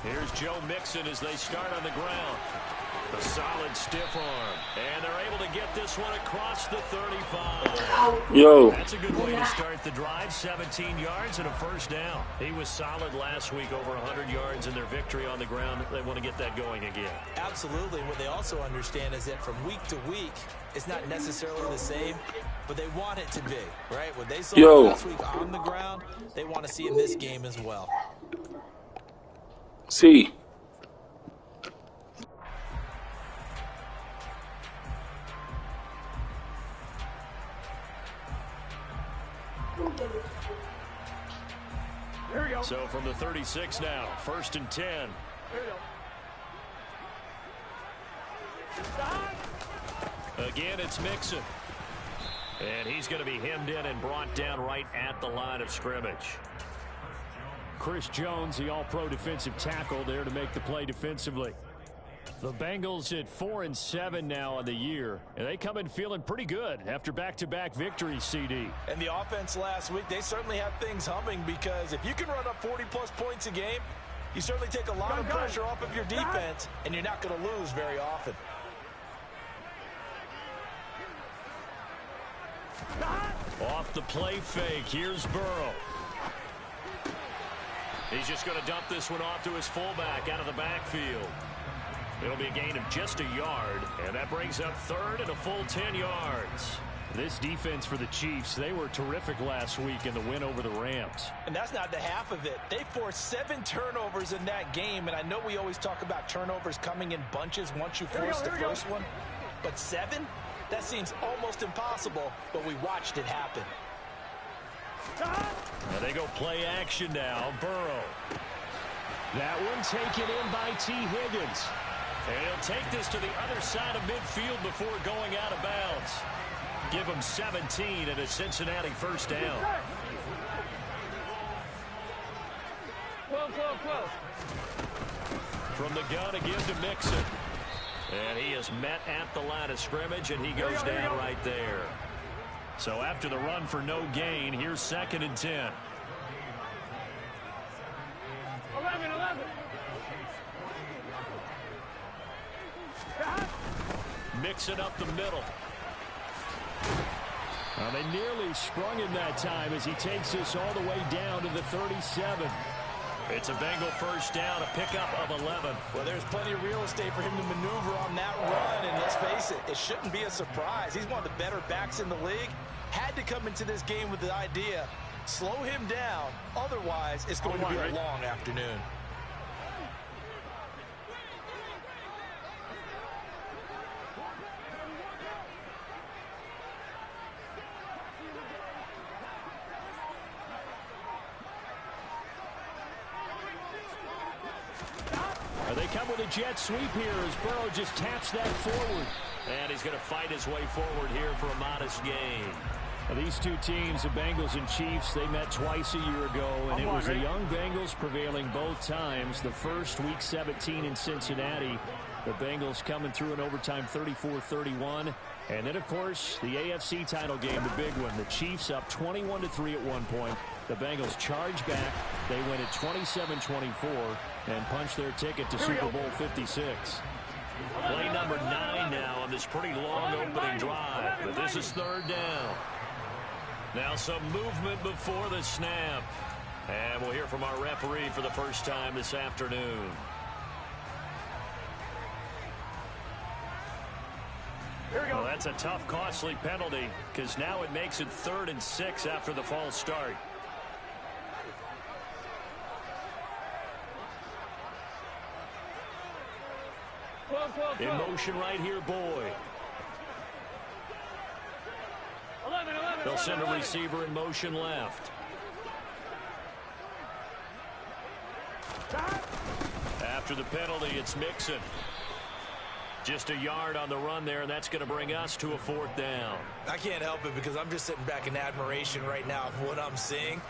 Here's Joe Mixon as they start on the ground. A solid stiff arm. And they're able to get this one across the 35. Yo. That's a good way to start the drive. 17 yards and a first down. He was solid last week, over 100 yards in their victory on the ground. They want to get that going again. Absolutely. What they also understand is that from week to week, it's not necessarily the same, but they want it to be, right? What they saw last week on the ground, they want to see in this game as well. See. There we go. So from the 36 now, 1st and 10. There we go. Again, it's Mixon. And he's going to be hemmed in and brought down right at the line of scrimmage. Chris Jones, the all-pro defensive tackle, there to make the play defensively. The Bengals at 4-7 now on the year, and they come in feeling pretty good after back-to-back victories, CD. And the offense last week, they certainly have things humming, because if you can run up 40-plus points a game, you certainly take a lot of pressure off of your defense, and you're not going to lose very often. Off the play fake, here's Burrow. He's just going to dump this one off to his fullback out of the backfield. It'll be a gain of just a yard, and that brings up 3rd and a full 10 yards. This defense for the Chiefs, they were terrific last week in the win over the Rams. And that's not the half of it. They forced 7 turnovers in that game, and I know we always talk about turnovers coming in bunches once you force the first one, but 7? That seems almost impossible, but we watched it happen. And they go play action now. Burrow. That one taken in by T. Higgins. And he'll take this to the other side of midfield before going out of bounds. Give him 17 and a Cincinnati first down. From the gun again to Mixon. And he is met at the line of scrimmage, and he goes down right there. So after the run for no gain, here's 2nd and 10. 11. Mixing up the middle. Well, they nearly sprung him that time as he takes this all the way down to the 37. It's a Bengal first down, a pickup of 11. Well, there's plenty of real estate for him to maneuver on that run, and let's face it, it shouldn't be a surprise. He's one of the better backs in the league. Had to come into this game with the idea, slow him down, otherwise it's going to be a long afternoon. They come with a jet sweep here as Burrow just taps that forward. And he's going to fight his way forward here for a modest gain. These two teams, the Bengals and Chiefs, they met twice a year ago, and it was the young Bengals prevailing both times. The first, Week 17 in Cincinnati, the Bengals coming through in overtime 34-31. And then, of course, the AFC title game, the big one. The Chiefs up 21-3 at one point. The Bengals charge back. They win at 27-24 and punch their ticket to Super Bowl 56. Play number 9 now on this pretty long opening drive. But this is 3rd down. Now some movement before the snap. And we'll hear from our referee for the first time this afternoon. Well, that's a tough, costly penalty because now it makes it 3rd and 6 after the false start. In motion right here, Boyd. They'll send a receiver in motion left. After the penalty, it's Mixon. Just a yard on the run there, and that's going to bring us to a 4th down. I can't help it because I'm just sitting back in admiration right now of what I'm seeing.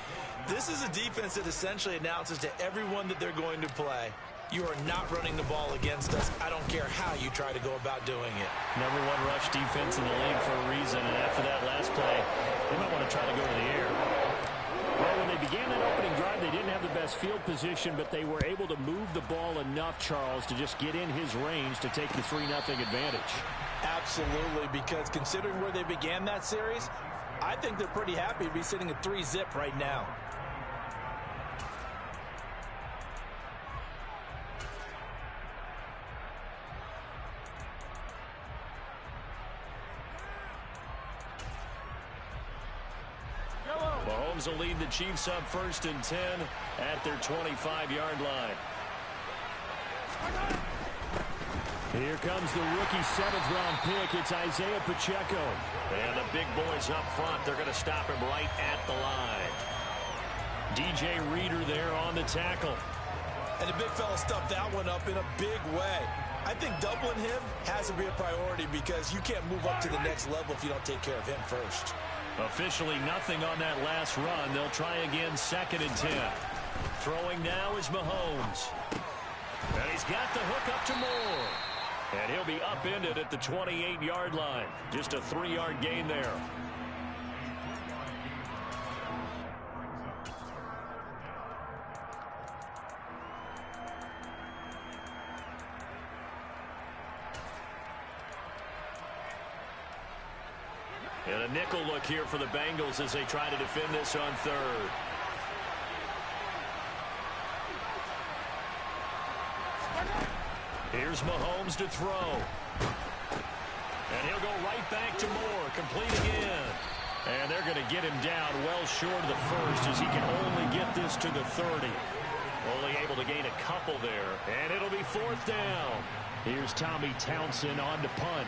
This is a defense that essentially announces to everyone that they're going to play, you are not running the ball against us. I don't care how you try to go about doing it. Number 1 rush defense in the league for a reason, and after that last play, they might want to try to go to the air. Well, when they began that opening drive, they didn't have the best field position, but they were able to move the ball enough, Charles, to just get in his range to take the 3-0 advantage. Absolutely, because considering where they began that series, I think they're pretty happy to be sitting at 3-zip right now. Mahomes will lead the Chiefs up 1st and 10 at their 25-yard line. Here comes the rookie 7th-round pick. It's Isaiah Pacheco. And the big boys up front, they're going to stop him right at the line. DJ Reader there on the tackle. And the big fella stuffed that one up in a big way. I think doubling him has to be a priority because you can't move up to the next level if you don't take care of him first. Officially nothing on that last run. They'll try again 2nd and 10. Throwing now is Mahomes. And he's got the hook up to Moore. And he'll be upended at the 28-yard line. Just a 3-yard gain there. And a nickel look here for the Bengals as they try to defend this on 3rd. Here's Mahomes to throw. And he'll go right back to Moore, complete again. And they're going to get him down well short of the 1st as he can only get this to the 30. Only able to gain a couple there. And it'll be 4th down. Here's Tommy Townsend on to punt.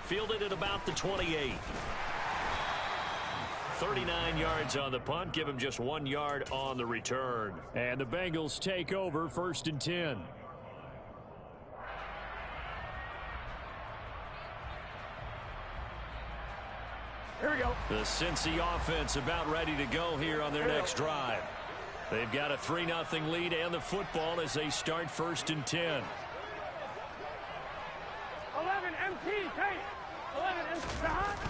Fielded at about the 28. 39 yards on the punt. Give him just 1 yard on the return. And the Bengals take over 1st and 10. Here we go. The Cincy offense about ready to go here on their next drive. They've got a 3-0 lead and the football as they start 1st and 10. 11 MT, Tate. 11 MT.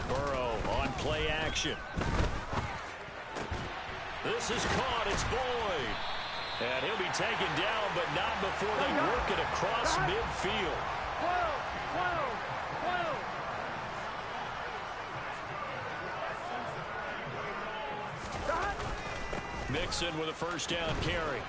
Burrow on play action. This is caught. It's Boyd. And he'll be taken down, but not before they work it across midfield. 12, 12, 12. Mixon with a 1st down carry.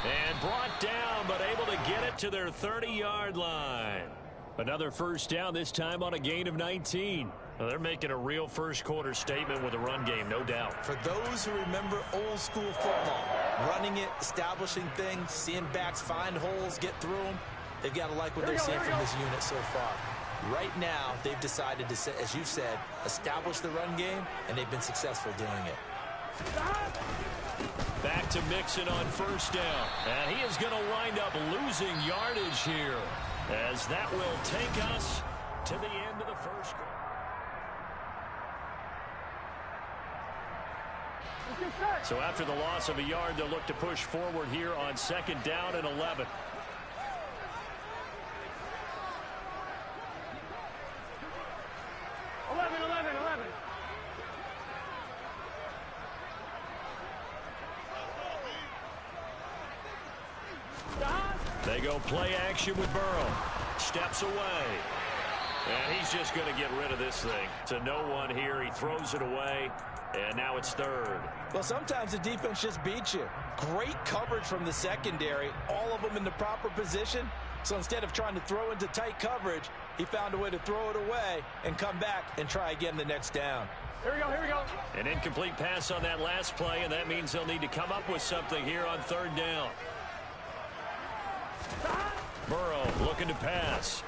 And brought down, but able to get it to their 30-yard line. Another 1st down, this time on a gain of 19. Well, they're making a real first-quarter statement with a run game, no doubt. For those who remember old-school football, running it, establishing things, seeing backs find holes, get through them, they've got to like what they're seeing from this unit so far. Right now, they've decided to, as you said, establish the run game, and they've been successful doing it. Back to Mixon on 1st down. And he is going to wind up losing yardage here, as that will take us to the end of the 1st quarter. So after the loss of a yard, they'll look to push forward here on 2nd down and 11. They go play action with Burrow. Steps away. And he's just going to get rid of this thing. To no one here. He throws it away. And now it's 3rd. Well, sometimes the defense just beats you. Great coverage from the secondary. All of them in the proper position. So instead of trying to throw into tight coverage, he found a way to throw it away and come back and try again the next down. Here we go, here we go. An incomplete pass on that last play, and that means they'll need to come up with something here on 3rd down. Burrow looking to pass.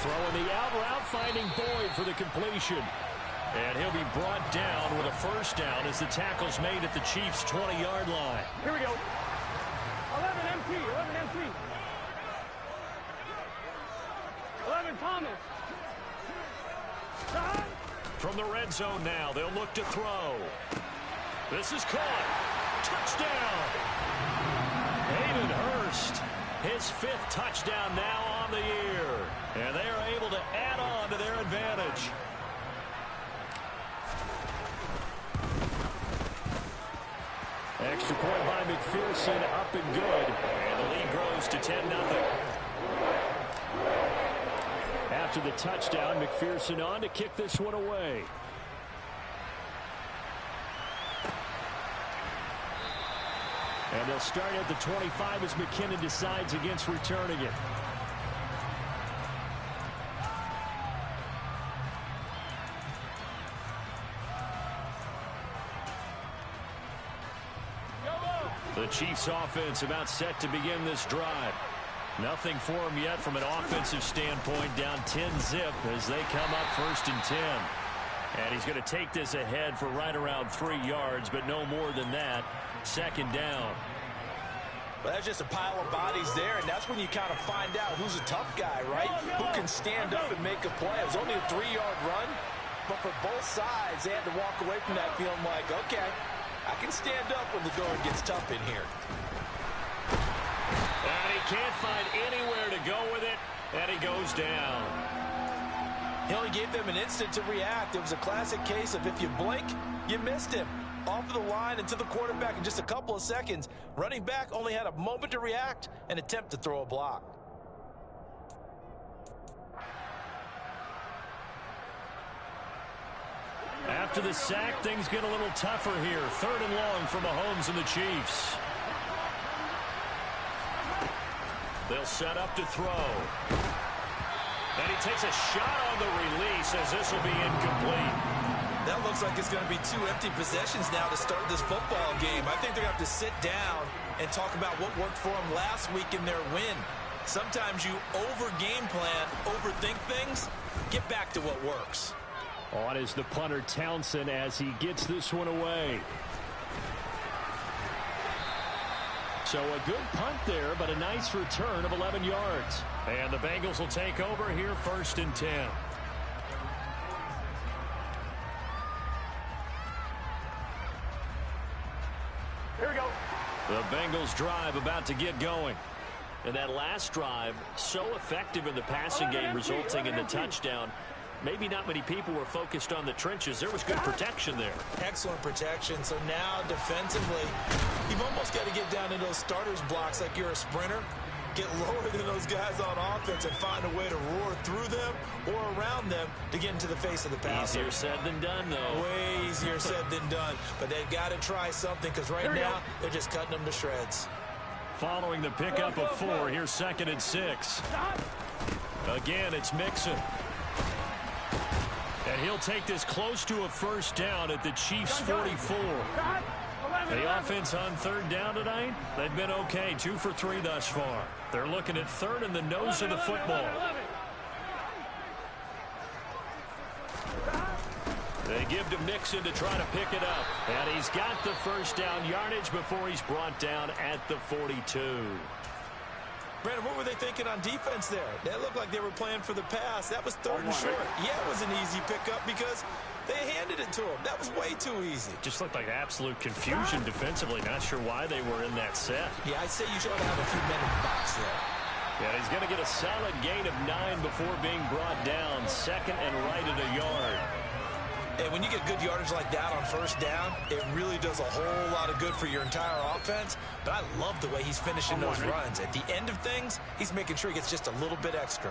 Throwing the out route, finding Boyd for the completion. And he'll be brought down with a 1st down as the tackle's made at the Chiefs' 20-yard line. Here we go. 11 MT, 11 MT. 11 Thomas. From the red zone now, they'll look to throw. This is caught. Touchdown. Hayden Hurst. His 5th touchdown now on the year. And they are able to add on to their advantage. Extra point by McPherson, up and good. And the lead grows to 10-0. After the touchdown, McPherson on to kick this one away. And they'll start at the 25 as McKinnon decides against returning it. The Chiefs offense about set to begin this drive. Nothing for them yet from an offensive standpoint, down 10-zip as they come up 1st and 10. And he's going to take this ahead for right around 3 yards, but no more than that. 2nd down. Well, that's just a pile of bodies there, and that's when you kind of find out who's a tough guy, right? Who can stand up and make a play. It was only a 3-yard run, but for both sides, they had to walk away from that feeling like, okay, I can stand up when the door gets tough in here. And he can't find anywhere to go with it, and he goes down. He only gave them an instant to react. It was a classic case of if you blink, you missed him. Off of the line and to the quarterback in just a couple of seconds. Running back only had a moment to react and attempt to throw a block. After the sack, things get a little tougher here. 3rd and long for Mahomes and the Chiefs. They'll set up to throw. And he takes a shot on the release as this will be incomplete. That looks like it's going to be 2 empty possessions now to start this football game. I think they're going to have to sit down and talk about what worked for them last week in their win. Sometimes you over-game plan, overthink things. Get back to what works. On is the punter Townsend as he gets this one away. So a good punt there, but a nice return of 11 yards. And the Bengals will take over here 1st and 10. Here we go. The Bengals drive about to get going. And that last drive, so effective in the passing game, resulting in the touchdown. Maybe not many people were focused on the trenches. There was good protection there. Excellent protection. So now defensively, you've almost got to get down in those starters blocks like you're a sprinter. Get lower than those guys on offense and find a way to roar through them or around them to get into the face of the passer. Easier said than done, though. Way easier said than done. But they've got to try something because right now they're just cutting them to shreds. Following the pickup of 4, here's 2nd and 6. Again, it's Mixon. And he'll take this close to a 1st down at the Chiefs' 44. The offense on 3rd down tonight, they've been okay. 2 for 3 thus far. They're looking at 3rd in the nose of the football. They give to Mixon to try to pick it up. And he's got the 1st down yardage before he's brought down at the 42. Brandon, what were they thinking on defense there? They looked like they were playing for the pass. That was 3rd and short. Yeah, it was an easy pickup because they handed it to him. That was way too easy. Just looked like absolute confusion defensively. Not sure why they were in that set. Yeah, I'd say you should have a few men in the box there. Yeah, he's going to get a solid gain of 9 before being brought down. 2nd and right at a yard. And when you get good yardage like that on 1st down, it really does a whole lot of good for your entire offense. But I love the way he's finishing those runs. At the end of things, he's making sure he gets just a little bit extra.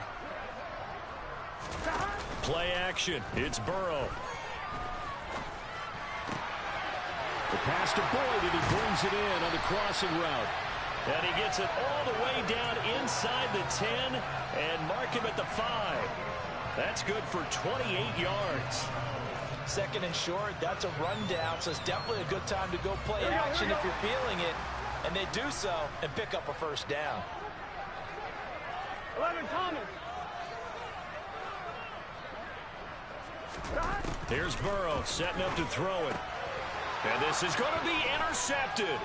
Play action. It's Burrow. The pass to Boyd, and he brings it in on the crossing route. And he gets it all the way down inside the 10 and mark him at the 5. That's good for 28 yards. 2nd and short, that's a rundown, so it's definitely a good time to go play action if you're feeling it. And they do so and pick up a 1st down. 11 Thomas. Here's Burrow setting up to throw it. And this is going to be intercepted.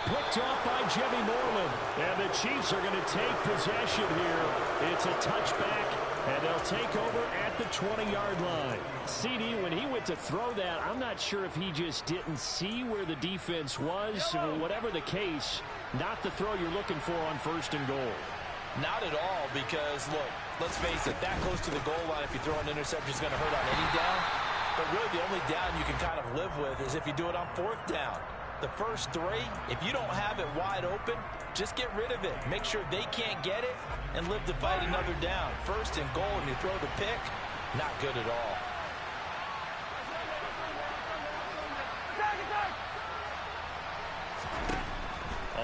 Picked off by Jimmy Moreland. And the Chiefs are going to take possession here. It's a touchback And they'll take over at the 20-yard line. CD, when he went to throw that, I'm not sure if he just didn't see where the defense was. Whatever the case, not the throw you're looking for on 1st and goal. Not at all, because, look, let's face it, that close to the goal line, if you throw an interception, is going to hurt on any down. But really, the only down you can kind of live with is if you do it on 4th down. The first 3, if you don't have it wide open, just get rid of it. Make sure they can't get it and live to fight another down. 1st and goal, and you throw the pick, not good at all.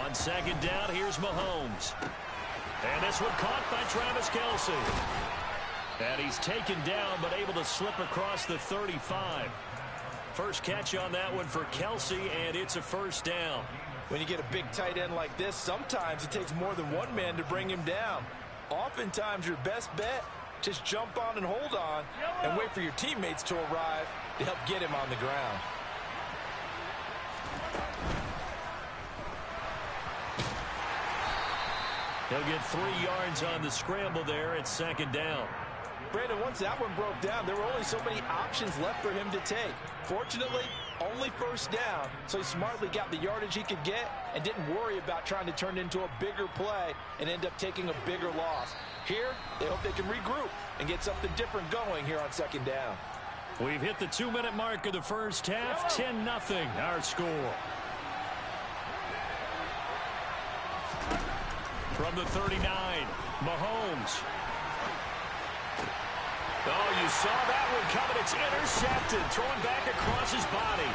On 2nd down, here's Mahomes. And this one caught by Travis Kelce. And he's taken down, but able to slip across the 35. First catch on that one for Kelce, and it's a 1st down. When you get a big tight end like this, sometimes it takes more than one man to bring him down. Oftentimes, your best bet, just jump on and hold on and wait for your teammates to arrive to help get him on the ground. He'll get 3 yards on the scramble there at 2nd down. Brandon, once that one broke down, there were only so many options left for him to take. Fortunately, only 1st down, so he smartly got the yardage he could get and didn't worry about trying to turn it into a bigger play and end up taking a bigger loss. Here, they hope they can regroup and get something different going here on 2nd down. We've hit the 2-minute mark of the first half. 10-0 our score. From the 39, Mahomes. Oh, you saw that one coming. It's intercepted. Throwing back across his body.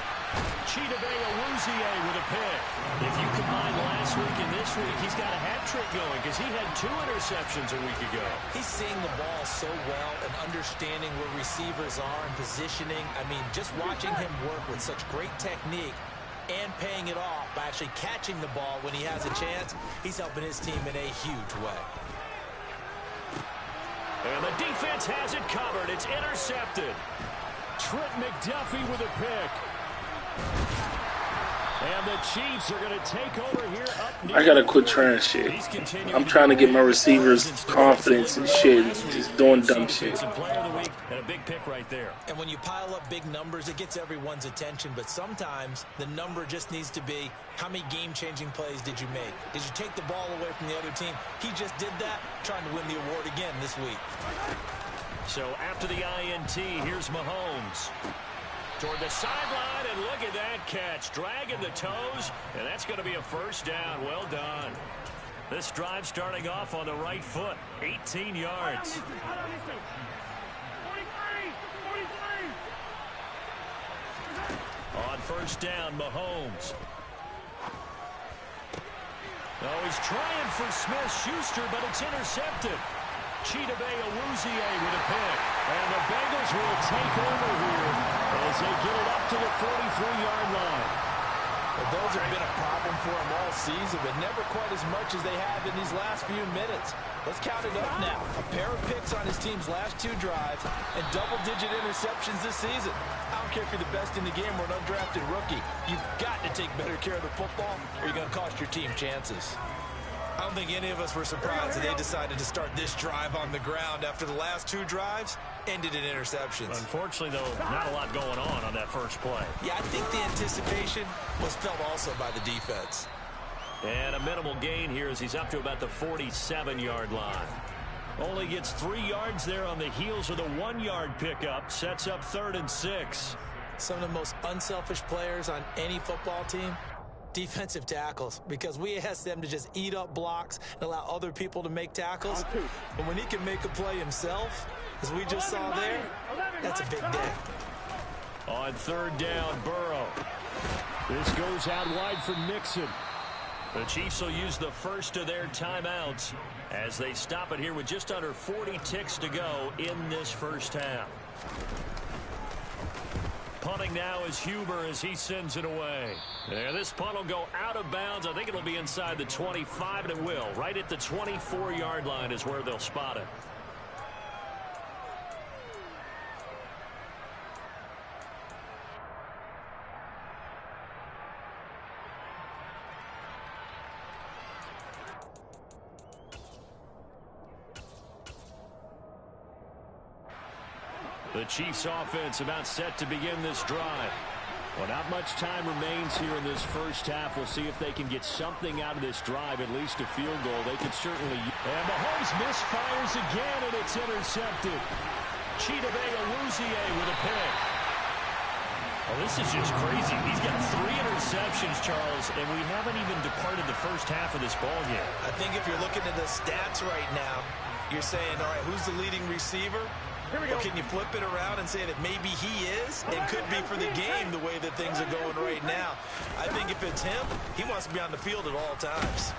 Chidobe Awuzie with a pick. If you combine last week and this week, he's got a hat trick going because he had 2 interceptions a week ago. He's seeing the ball so well and understanding where receivers are and positioning. I mean, just watching him work with such great technique and paying it off by actually catching the ball when he has a chance, he's helping his team in a huge way. And the defense has it covered. It's intercepted. Trent McDuffie with a pick. And the Chiefs are going to take over here up near. I gotta quit trying shit. I'm trying to get my receivers confidence and shit, just doing dumb shit. Player of the week and a big pick right there. And when you pile up big numbers, it gets everyone's attention. But sometimes the number just needs to be, how many game-changing plays did you make? Did you take the ball away from the other team? He just did that, trying to win the award again this week. So after the INT, here's Mahomes. Toward the sideline, and look at that catch. Dragging the toes, and that's going to be a 1st down. Well done. This drive starting off on the right foot. 18 yards. On 1st down, Mahomes. Oh, he's trying for Smith-Schuster, but it's intercepted. Chidobe Awuzie with a pick. And the Bengals will take over here as they get it up to the 43-yard line. Well, those have been a problem for him all season, but never quite as much as they have in these last few minutes. Let's count it up now. A pair of picks on his team's last 2 drives and double-digit interceptions this season. I don't care if you're the best in the game or an undrafted rookie. You've got to take better care of the football or you're going to cost your team chances. I don't think any of us were surprised that they decided to start this drive on the ground after the last 2 drives ended in interceptions. Unfortunately, though, not a lot going on that first play. Yeah, I think the anticipation was felt also by the defense. And a minimal gain here as he's up to about the 47-yard line. Only gets 3 yards there on the heels of the 1-yard pickup. Sets up 3rd and 6. Some of the most unselfish players on any football team, defensive tackles, because we ask them to just eat up blocks and allow other people to make tackles. But when he can make a play himself, as we just saw there, that's a big day. On 3rd down, Burrow. This goes out wide for Mixon. The Chiefs will use the first of their timeouts as they stop it here with just under 40 ticks to go in this first half. Punting now is Huber as he sends it away. And this punt will go out of bounds. I think it'll be inside the 25, and it will. Right at the 24-yard line is where they'll spot it. The Chiefs offense about set to begin this drive. Well, not much time remains here in this first half. We'll see if they can get something out of this drive, at least a field goal. They could certainly. And Mahomes misfires again, and it's intercepted. Chidobe Awuzie with a pick. Oh, this is just crazy. He's got 3 interceptions, Charles, and we haven't even departed the first half of this ball game. I think if you're looking at the stats right now, you're saying, all right, who's the leading receiver? Or can you flip it around and say that maybe he is? It could be for the game the way that things are going right now. I think if it's him, he wants to be on the field at all times.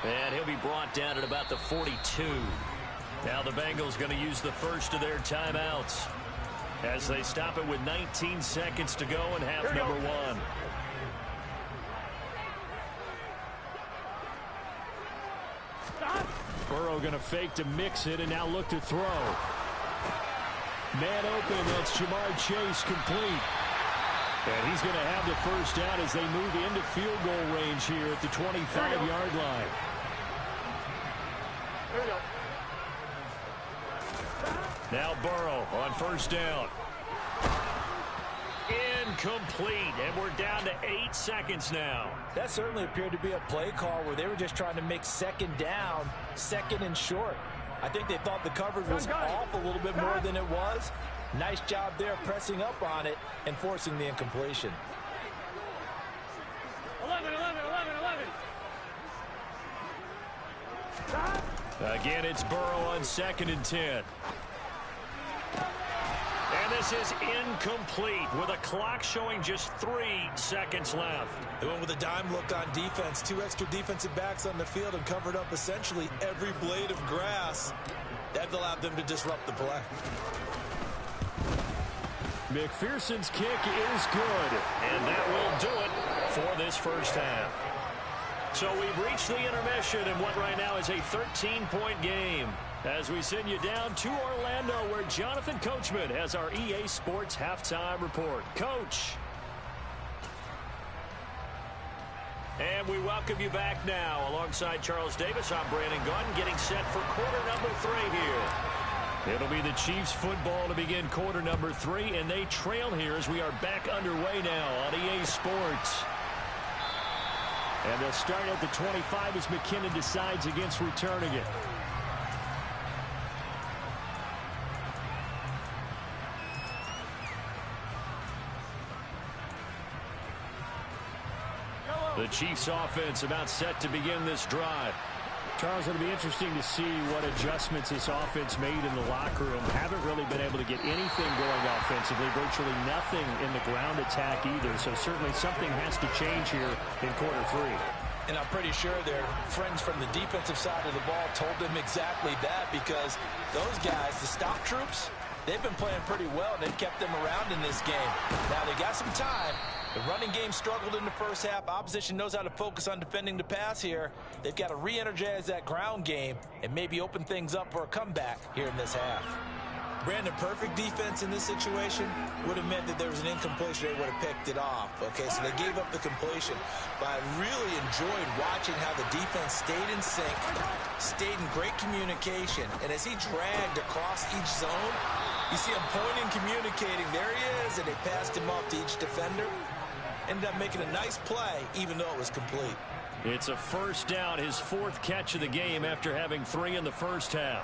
And he'll be brought down at about the 42. Now the Bengals going to use the first of their timeouts as they stop it with 19 seconds to go in half number 1. Burrow going to fake to mix it and now look to throw. Man open, that's Jamar Chase complete. And he's going to have the first down as they move into field goal range here at the 25-yard line. There we go. Now Burrow on first down. Incomplete, and we're down to 8 seconds now. That certainly appeared to be a play call where they were just trying to make second down, second and short. I think they thought the coverage was off a little bit more than it was. Nice job there pressing up on it and forcing the incompletion. 11. Again, it's Burrow on 2nd and 10. And this is incomplete with a clock showing just 3 seconds left. They went with a dime look on defense. 2 extra defensive backs on the field and covered up essentially every blade of grass. That allowed them to disrupt the play. McPherson's kick is good, and that will do it for this first half. So we've reached the intermission in what right now is a 13-point game, as we send you down to Orlando, where Jonathan Coachman has our EA Sports halftime report. Coach. And we welcome you back now. Alongside Charles Davis, I'm Brandon Gunn, getting set for quarter number 3 here. It'll be the Chiefs football to begin quarter number 3, and they trail here as we are back underway now on EA Sports. And they'll start at the 25 as McKinnon decides against returning it. The Chiefs offense about set to begin this drive. Charles, it'll be interesting to see what adjustments this offense made in the locker room. Haven't really been able to get anything going offensively, virtually nothing in the ground attack either. So certainly something has to change here in quarter 3. And I'm pretty sure their friends from the defensive side of the ball told them exactly that, because those guys, the stop troops, they've been playing pretty well, and they've kept them around in this game. Now they got some time. The running game struggled in the first half. Opposition knows how to focus on defending the pass here. They've got to re-energize that ground game and maybe open things up for a comeback here in this half. Brandon, perfect defense in this situation would have meant that there was an incompletion. They would have picked it off. Okay, so they gave up the completion. But I really enjoyed watching how the defense stayed in sync, stayed in great communication. And as he dragged across each zone, you see him pointing, communicating. There he is, and they passed him off to each defender. Ended up making a nice play, even though it was complete. It's a first down, his 4th catch of the game after having 3 in the first half.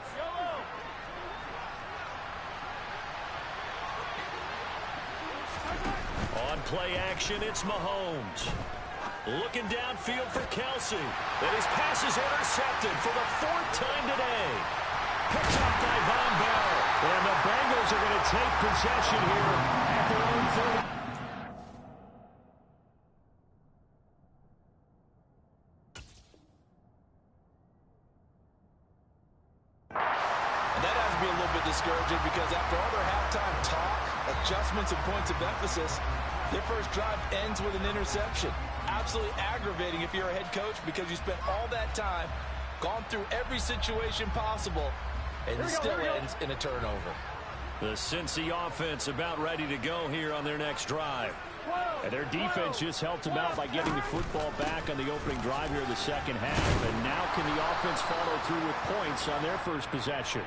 On play action, it's Mahomes. Looking downfield for Kelsey. And his pass is intercepted for the 4th time today. Picked up by Von Bell. And the Bengals are going to take possession here at their own 30. Discouraging, because after all their halftime talk, adjustments and points of emphasis, their first drive ends with an interception. Absolutely aggravating if you're a head coach, because you spent all that time, gone through every situation possible, and it still ends in a turnover. The Cincy offense about ready to go here on their next drive. And their defense just helped them out by getting the football back on the opening drive here in the second half. And now can the offense follow through with points on their first possession?